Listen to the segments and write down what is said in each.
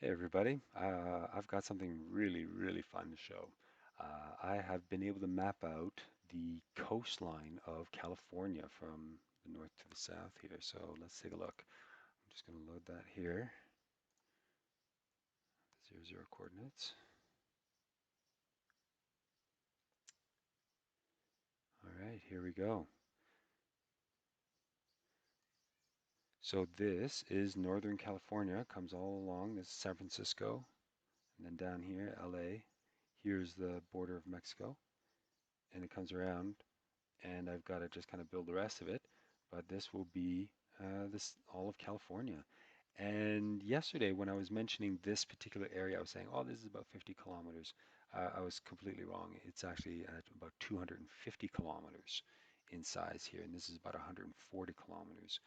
Hey everybody, I've got something really fun to show. I have been able to map out the coastline of California from the north to the south here. So let's take a look. I'm just going to load that here, the 00 coordinates. All right, here we go. So this is Northern California, comes all along. This is San Francisco, and then down here, LA. Here's the border of Mexico, and it comes around and I've got to just kind of build the rest of it. But this will be this all of California. And yesterday, when I was mentioning this particular area, I was saying, oh, this is about 50 kilometers. I was completely wrong. It's actually at about 250 kilometers in size here, and this is about 140 kilometers.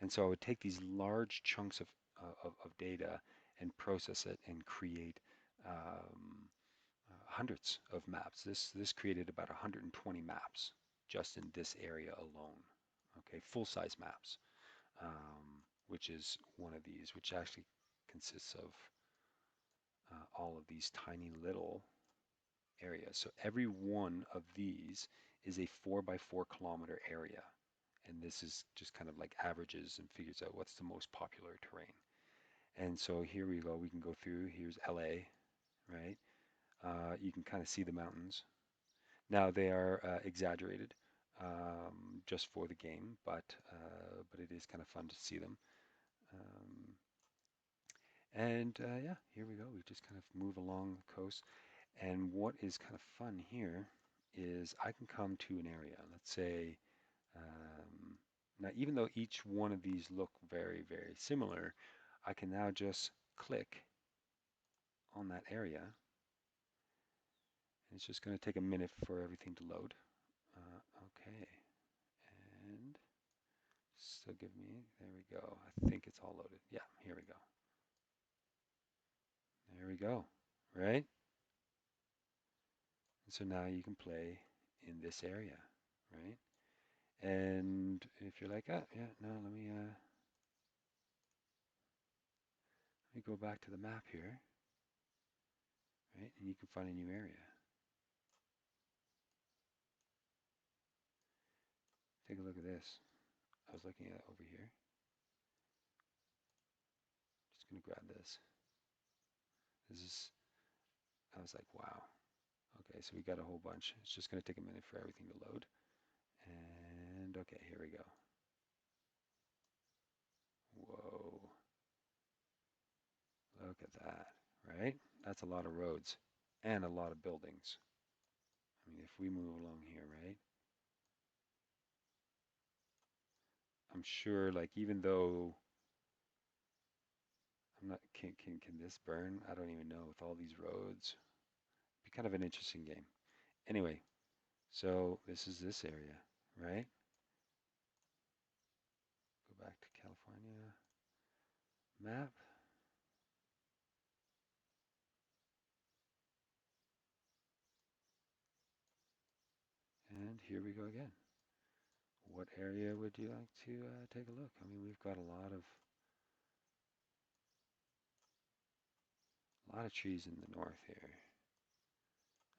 And so I would take these large chunks of data and process it and create um, hundreds of maps. This created about 120 maps just in this area alone. Okay, full-size maps, which is one of these, which actually consists of all of these tiny little areas. So every one of these is a 4 by 4 kilometer area. And this is just kind of like averages and figures out what's the most popular terrain. And so here we go. We can go through. Here's LA, right? You can kind of see the mountains. Now they are exaggerated just for the game, but it is kind of fun to see them. Um, and yeah, here we go. We just kind of move along the coast. And what is kind of fun here is I can come to an area. Let's say now, even though each one of these look very similar, I can now just click on that area. And it's just going to take a minute for everything to load. Okay, and so give me, there we go. I think it's all loaded. Yeah, here we go. There we go, right? And so now you can play in this area, right? And if you're like, oh, yeah, no, let me go back to the map here, right? And you can find a new area. Take a look at this. I was looking at it over here. Just gonna grab this. This is, I was like, wow. Okay, so we got a whole bunch. It's just gonna take a minute for everything to load. And okay, here we go. Whoa, look at that, right? That's a lot of roads and a lot of buildings. I mean, if we move along here, right? I'm sure, like, even though I'm not, can this burn? I don't even know with all these roads. Be kind of an interesting game. Anyway, so this is this area, right? Go back to California map. And here we go again. What area would you like to take a look? I mean, we've got a lot of trees in the north here.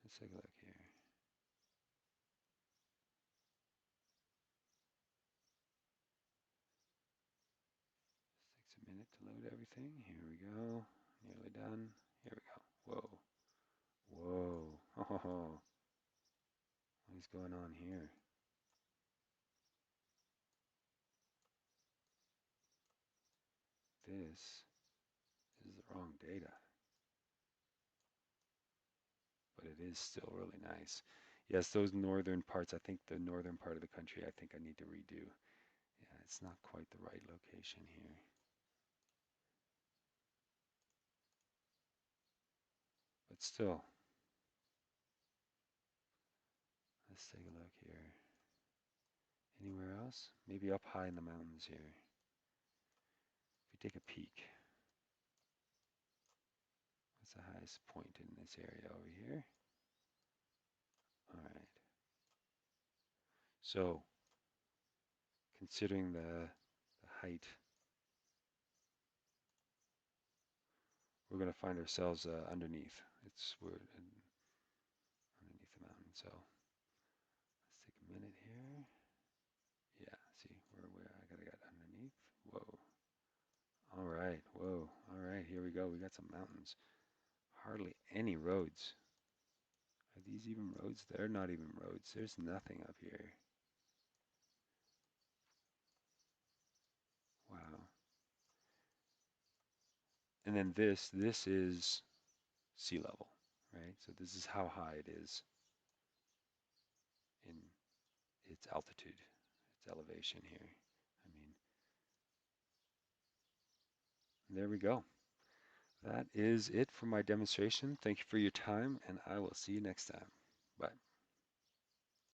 Let's take a look here. This takes a minute to load everything. Here we go. Nearly done. Here we go. Whoa. Whoa. Oh, what is going on here? This is the wrong data, but it is still really nice. Yes, those northern parts, I think the northern part of the country, I think I need to redo. Yeah, it's not quite the right location here. But still, let's take a look here. Anywhere else? Maybe up high in the mountains here. If we take a peek, what's the highest point in this area over here? All right. So, considering the height, we're we're going to find ourselves underneath. We're underneath the mountain. So let's take a minute here. Yeah, see where I gotta get underneath. Whoa. All right. Whoa. All right. Here we go. We got some mountains. Hardly any roads. Are these even roads? They're not even roads. There's nothing up here. Wow. And then this is sea level, right? So this is how high it is in its altitude, its elevation here. I mean, there we go. That is it for my demonstration. Thank you for your time, and I will see you next time. Bye.